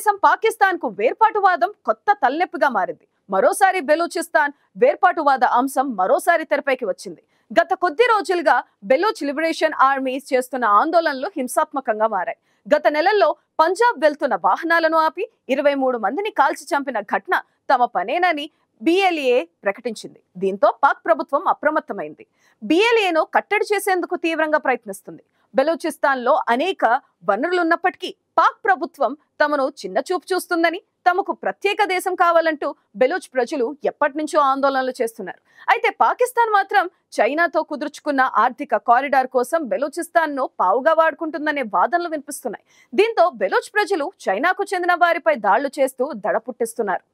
దేశం పాకిస్తాన్కు వేర్పాటువాదం కొత్త తలనొప్పిగా మారింది. మరోసారి బెలూచిస్తాన్ వేర్పాటువాద అంశం మరోసారి తెరపైకి వచ్చింది. గత కొద్ది రోజులుగా బెలూచ్ లిబరేషన్ ఆర్మీ చేస్తున్న ఆందోళనలు హింసాత్మకంగా మారాయి. గత నెలల్లో పంజాబ్ వెళ్తున్న వాహనాలను ఆపి 23 మందిని కాల్చి చంపిన ఘటన తమ పనేనని BLA ప్రకటించింది. దీంతో పాక్ ప్రభుత్వం అప్రమత్తమైంది. BLAను కట్టడి చేసేందుకు తీవ్రంగా ప్రయత్నిస్తుంది. బెలూచిస్తాన్ లో అనేక వనరులున్నప్పటికీ పాక్ ప్రభుత్వం తమను చిన్న చూపు చూస్తుందని, తమకు ప్రత్యేక దేశం కావాలంటూ బెలూచ్ ప్రజలు ఎప్పటి నుంచో ఆందోళనలు చేస్తున్నారు. అయితే పాకిస్తాన్ మాత్రం చైనాతో కుదుర్చుకున్న ఆర్థిక కారిడార్ కోసం బెలూచిస్తాన్ ను పావుగా వాడుకుంటుందనే వాదనలు వినిపిస్తున్నాయి. దీంతో బెలూచ్ ప్రజలు చైనాకు చెందిన వారిపై దాడులు చేస్తూ దడ పుట్టిస్తున్నారు.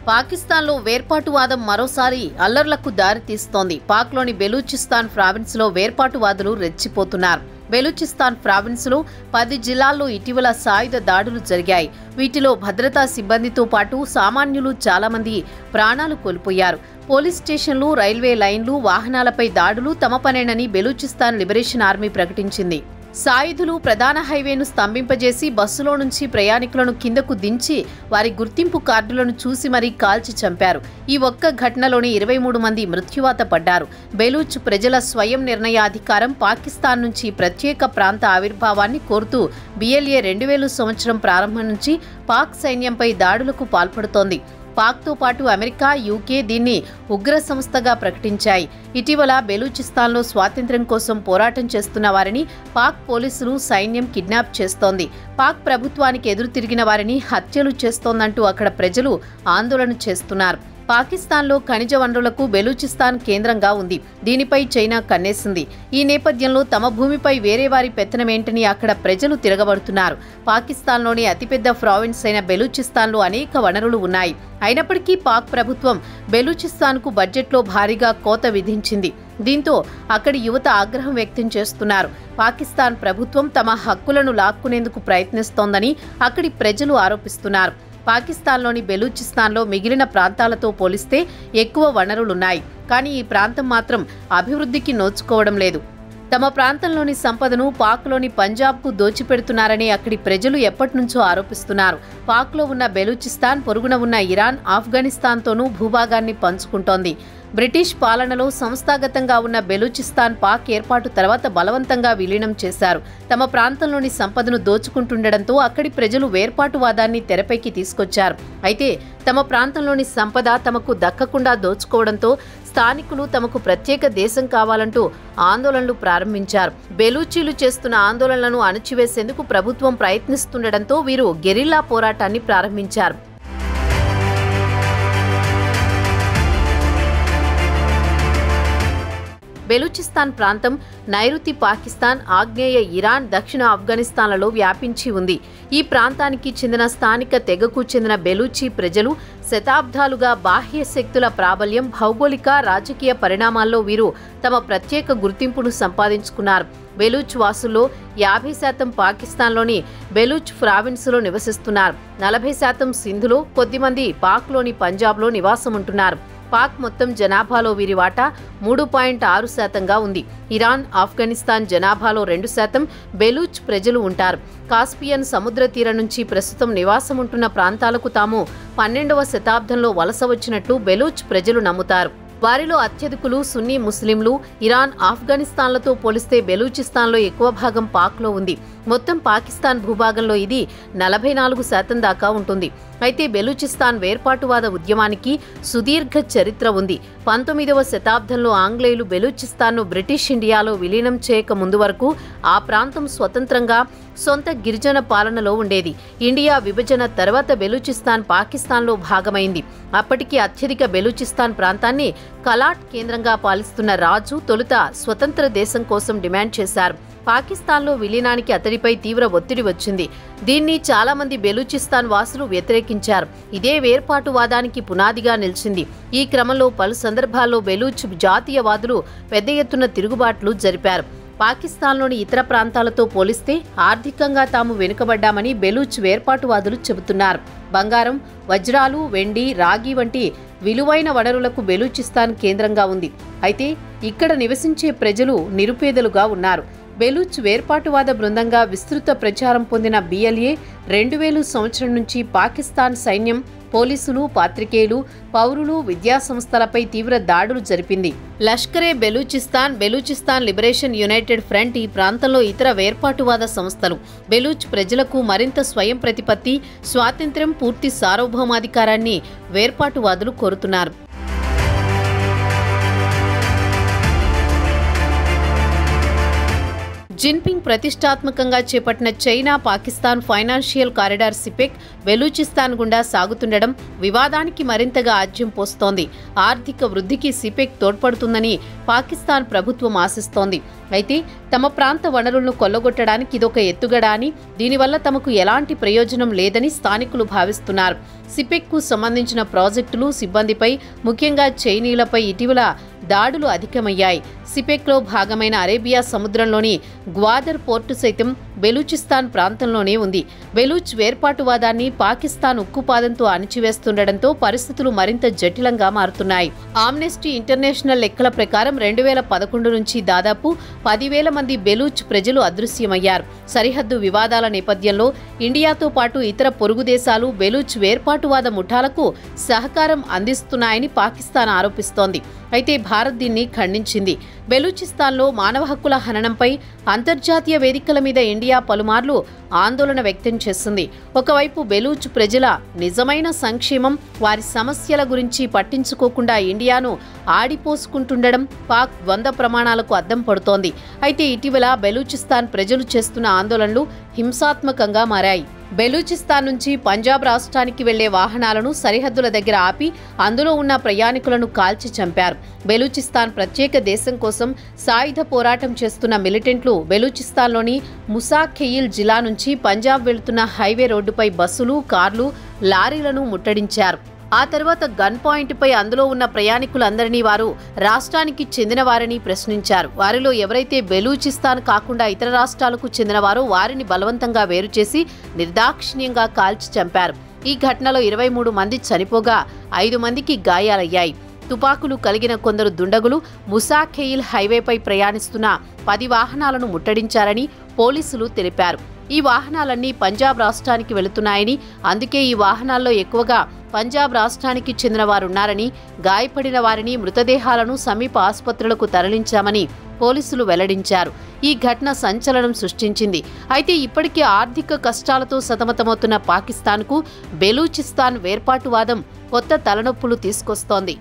పాకిస్తాన్లో వేర్పాటువాదం మరోసారి అల్లర్లకు దారితీస్తోంది. పాక్లోని బెలూచిస్తాన్ ప్రావిన్స్లో వేర్పాటువాదులు రెచ్చిపోతున్నారు. బెలూచిస్తాన్ ప్రావిన్స్లో 10 జిల్లాల్లో ఇటీవల సాయుధ దాడులు జరిగాయి. వీటిలో భద్రతా సిబ్బందితో పాటు సామాన్యులు చాలా మంది ప్రాణాలు కోల్పోయారు. పోలీస్ స్టేషన్లు, రైల్వే లైన్లు, వాహనాలపై దాడులు తమ పనేనని బెలూచిస్తాన్ లిబరేషన్ ఆర్మీ ప్రకటించింది. సాయుధులు ప్రధాన హైవేను స్తంభింపజేసి బస్సులో నుంచి ప్రయాణికులను కిందకు దించి వారి గుర్తింపు కార్డులను చూసి మరీ కాల్చి చంపారు. ఈ ఒక్క ఘటనలోనే 23 మంది మృత్యువాత పడ్డారు. బెలూచ్ ప్రజల స్వయం నిర్ణయాధికారం, పాకిస్తాన్ నుంచి ప్రత్యేక ప్రాంత ఆవిర్భావాన్ని కోరుతూ BLA 2000 సంవత్సరం ప్రారంభం నుంచి పాక్ సైన్యంపై దాడులకు పాల్పడుతోంది. పాక్తో పాటు అమెరికా, UK దీన్ని ఉగ్ర సంస్థగా ప్రకటించాయి. ఇటీవల బెలూచిస్తాన్లో స్వాతంత్ర్యం కోసం పోరాటం చేస్తున్న వారిని పాక్ పోలీసులు, సైన్యం కిడ్నాప్ చేస్తోంది. పాక్ ప్రభుత్వానికి ఎదురు తిరిగిన వారిని హత్యలు చేస్తోందంటూ అక్కడ ప్రజలు ఆందోళన చేస్తున్నారు. పాకిస్తాన్లో ఖనిజ వనరులకు బెలూచిస్తాన్ కేంద్రంగా ఉంది. దీనిపై చైనా కన్నేసింది. ఈ నేపథ్యంలో తమ భూమిపై వేరే వారి పెత్తనమేంటని అక్కడ ప్రజలు తిరగబడుతున్నారు. పాకిస్తాన్లోని అతిపెద్ద ప్రావిన్స్ అయిన బెలూచిస్తాన్లో అనేక వనరులు ఉన్నాయి. అయినప్పటికీ పాక్ ప్రభుత్వం బెలూచిస్తాన్కు బడ్జెట్లో భారీగా కోత విధించింది. దీంతో అక్కడి యువత ఆగ్రహం వ్యక్తం చేస్తున్నారు. పాకిస్తాన్ ప్రభుత్వం తమ హక్కులను లాక్కునేందుకు ప్రయత్నిస్తోందని అక్కడి ప్రజలు ఆరోపిస్తున్నారు. పాకిస్తాన్లోని బెలూచిస్తాన్లో మిగిలిన ప్రాంతాలతో పోలిస్తే ఎక్కువ వనరులున్నాయి. కానీ ఈ ప్రాంతం మాత్రం అభివృద్ధికి నోచుకోవడం లేదు. తమ ప్రాంతంలోని సంపదను పాక్లోని పంజాబ్కు దోచిపెడుతున్నారని అక్కడి ప్రజలు ఎప్పటినుంచో ఆరోపిస్తున్నారు. పాక్లో ఉన్న బెలూచిస్తాన్ పొరుగున ఉన్న ఇరాన్, ఆఫ్ఘనిస్తాన్తోనూ భూభాగాన్ని పంచుకుంటోంది. బ్రిటిష్ పాలనలో సంస్థాగతంగా ఉన్న బెలూచిస్తాన్ పాక్ ఏర్పాటు తర్వాత బలవంతంగా విలీనం చేశారు. తమ ప్రాంతంలోని సంపదను దోచుకుంటుండటంతో అక్కడి ప్రజలు వేర్పాటువాదాన్ని తెరపైకి తీసుకొచ్చారు. అయితే తమ ప్రాంతంలోని సంపద తమకు దక్కకుండా దోచుకోవడంతో స్థానికులు తమకు ప్రత్యేక దేశం కావాలంటూ ఆందోళనలు ప్రారంభించారు. బెలూచీలు చేస్తున్న ఆందోళనలను అణచివేసేందుకు ప్రభుత్వం ప్రయత్నిస్తుండటంతో వీరు గెరిల్లా పోరాటాన్ని ప్రారంభించారు. బెలూచిస్తాన్ ప్రాంతం నైరుతి పాకిస్తాన్, ఆగ్నేయ ఇరాన్, దక్షిణ ఆఫ్ఘనిస్తాన్లలో వ్యాపించి ఉంది. ఈ ప్రాంతానికి చెందిన స్థానిక తెగకు చెందిన బెలూచీ ప్రజలు శతాబ్దాలుగా బాహ్య శక్తుల ప్రాబల్యం, భౌగోళిక, రాజకీయ పరిణామాల్లో వీరు తమ ప్రత్యేక గుర్తింపును సంపాదించుకున్నారు. బెలూచ్ వాసుల్లో 50% పాకిస్తాన్లోని బెలూచ్ ప్రావిన్స్లో నివసిస్తున్నారు. 40% సింధులో, కొద్దిమంది పాక్లోని పంజాబ్లో నివాసం ఉంటున్నారు. పాక్ మొత్తం జనాభాలో వీరి వాటా 3.6%గా ఉంది. ఇరాన్, ఆఫ్ఘనిస్తాన్ జనాభాలో 2% బెలూచ్ ప్రజలు ఉంటారు. కాస్పియన్ సముద్ర తీరం నుంచి ప్రస్తుతం నివాసం ఉంటున్న ప్రాంతాలకు తాము 12వ శతాబ్దంలో వలస వచ్చినట్లు బెలూచ్ ప్రజలు నమ్ముతారు. వారిలో అత్యధికులు సున్నీ ముస్లింలు. ఇరాన్, ఆఫ్ఘనిస్తాన్లతో పోలిస్తే బెలూచిస్తాన్లో ఎక్కువ భాగం పాక్లో ఉంది. మొత్తం పాకిస్తాన్ భూభాగంలో ఇది 44% దాకా ఉంటుంది. అయితే బెలూచిస్తాన్ వేర్పాటువాద ఉద్యమానికి సుదీర్ఘ చరిత్ర ఉంది. 19వ శతాబ్దంలో ఆంగ్లేయులు బెలూచిస్తాన్ను బ్రిటిష్ ఇండియాలో విలీనం చేయక ముందు వరకు ఆ ప్రాంతం స్వతంత్రంగా సొంత గిరిజన పాలనలో ఉండేది. ఇండియా విభజన తర్వాత బెలూచిస్తాన్ పాకిస్తాన్లో భాగమైంది. అప్పటికి అత్యధిక బెలూచిస్తాన్ ప్రాంతాన్ని కలాట్ కేంద్రంగా పాలిస్తున్న రాజు తొలుత స్వతంత్ర దేశం కోసం డిమాండ్ చేశారు. పాకిస్తాన్లో విలీనానికి అతడిపై తీవ్ర ఒత్తిడి వచ్చింది. దీన్ని చాలా మంది బెలూచిస్తాన్ వాసులు వ్యతిరేకించారు. ఇదే వేర్పాటువాదానికి పునాదిగా నిలిచింది. ఈ క్రమంలో పలు సందర్భాల్లో బెలూచ్ జాతీయవాదులు పెద్ద ఎత్తున తిరుగుబాట్లు జరిపారు. పాకిస్తాన్లోని ఇతర ప్రాంతాలతో పోలిస్తే ఆర్థికంగా తాము వెనుకబడ్డామని బెలూచ్ వేర్పాటువాదులు చెబుతున్నారు. బంగారం, వజ్రాలు, వెండి, రాగి వంటి విలువైన వనరులకు బెలూచిస్తాన్ కేంద్రంగా ఉంది. అయితే ఇక్కడ నివసించే ప్రజలు నిరుపేదలుగా ఉన్నారు. బెలూచ్ వేర్పాటువాద బృందంగా విస్తృత ప్రచారం పొందిన BLA 2000 సంవత్సరం నుంచి పాకిస్తాన్ సైన్యం, పోలీసులు, పాత్రికేయులు, పౌరులు, విద్యాసంస్థలపై తీవ్ర దాడులు జరిపింది. Lashkare Balochistan, Balochistan liberation united front ఈ ప్రాంతంలో ఇతర వేర్పాటువాద సంస్థలు బెలూచ్ ప్రజలకు మరింత స్వయం ప్రతిపత్తి, స్వాతంత్ర్యం, పూర్తి సార్వభౌమాధికారాన్ని వేర్పాటువాదులు కోరుతున్నారు. జిన్పింగ్ ప్రతిష్టాత్మకంగా చేపట్టిన China Pakistan financial corridor సిపెక్ Balochistan గుండా సాగుతుండడం వివాదానికి మరింతగా ఆజ్యం పోస్తోంది. ఆర్థిక వృద్ధికి సిపెక్ తోడ్పడుతుందని పాకిస్తాన్ ప్రభుత్వం ఆశిస్తోంది. అయితే తమ ప్రాంత వనరులను కొల్లగొట్టడానికి ఇదొక ఎత్తుగడ అని, దీనివల్ల తమకు ఎలాంటి ప్రయోజనం లేదని స్థానికులు భావిస్తున్నారు. సిపెక్కు సంబంధించిన ప్రాజెక్టులు, సిబ్బందిపై, ముఖ్యంగా చైనీయులపై ఇటీవల దాడులు అధికమయ్యాయి. సిపెక్లో భాగమైన అరేబియా సముద్రంలోని గ్వాదర్ పోర్టు సైతం బెలూచిస్తాన్ ప్రాంతంలోనే ఉంది. బెలూచ్ వేర్పాటువాదాన్ని పాకిస్తాన్ ఉక్కుపాదంతో అణిచివేస్తుండటంతో పరిస్థితులు మరింత జటిలంగా మారుతున్నాయి. ఆమ్నెస్టీ ఇంటర్నేషనల్ లెక్కల ప్రకారం 2011 నుంచి దాదాపు 10,000 మంది బెలూచ్ ప్రజలు అదృశ్యమయ్యారు. సరిహద్దు వివాదాల నేపథ్యంలో ఇండియాతో పాటు ఇతర పొరుగు దేశాలు బెలూచ్ వేర్పాటువాద ముఠాలకు సహకారం అందిస్తున్నాయని పాకిస్తాన్ ఆరోపిస్తోంది. అయితే భారత్ దీన్ని ఖండించింది. బెలూచిస్తాన్లో మానవ హక్కుల హననంపై అంతర్జాతీయ వేదికల మీద ఇండియా పలుమార్లు ఆందోళన వ్యక్తం చేసింది. ఒకవైపు బెలూచ్ ప్రజల నిజమైన సంక్షేమం, వారి సమస్యల గురించి పట్టించుకోకుండా ఇండియాను ఆడిపోసుకుంటుండడం పాక్ ద్వంద్వ ప్రమాణాలకు అద్దం పడుతోంది. అయితే ఇటీవల బెలూచిస్తాన్ ప్రజలు చేస్తున్న ఆందోళనలు హింసాత్మకంగా మారాయి. బెలూచిస్తాన్ నుంచి పంజాబ్ రాష్ట్రానికి వెళ్లే వాహనాలను సరిహద్దుల దగ్గర ఆపి అందులో ఉన్న ప్రయాణికులను కాల్చి చంపారు. బెలూచిస్తాన్ ప్రత్యేక దేశం కోసం సాయుధ పోరాటం చేస్తున్న మిలిటెంట్లు బెలూచిస్తాన్లోని ముసా ఖెయిల్ జిల్లా నుంచి పంజాబ్ వెళుతున్న హైవే రోడ్డుపై బస్సులు, కార్లు, లారీలను ముట్టడించారు. ఆ తర్వాత గన్ పాయింట్పై అందులో ఉన్న ప్రయాణికులందరినీ వారు రాష్ట్రానికి చెందినవారని ప్రశ్నించారు. వారిలో ఎవరైతే బెలూచిస్తాన్ కాకుండా ఇతర రాష్ట్రాలకు చెందినవారో వారిని బలవంతంగా వేరుచేసి నిర్దాక్షిణ్యంగా కాల్చి చంపారు. ఈ ఘటనలో 23 మంది చనిపోగా 5 మందికి గాయాలయ్యాయి. తుపాకులు కలిగిన కొందరు దుండగులు ముసా ఖెయిల్ హైవేపై ప్రయాణిస్తున్న 10 వాహనాలను ముట్టడించారని పోలీసులు తెలిపారు. ఈ వాహనాలన్నీ పంజాబ్ రాష్ట్రానికి వెళుతున్నాయని, అందుకే ఈ వాహనాల్లో ఎక్కువగా పంజాబ్ రాష్ట్రానికి చెందిన వారున్నారని, గాయపడిన వారిని మృతదేహాలను సమీప ఆసుపత్రులకు తరలించామని పోలీసులు వెల్లడించారు. ఈ ఘటన సంచలనం సృష్టించింది. అయితే ఇప్పటికే ఆర్థిక కష్టాలతో సతమతమవుతున్న పాకిస్తాన్కు బెలూచిస్తాన్ వేర్పాటువాదం కొత్త తలనొప్పులు తీసుకొస్తోంది.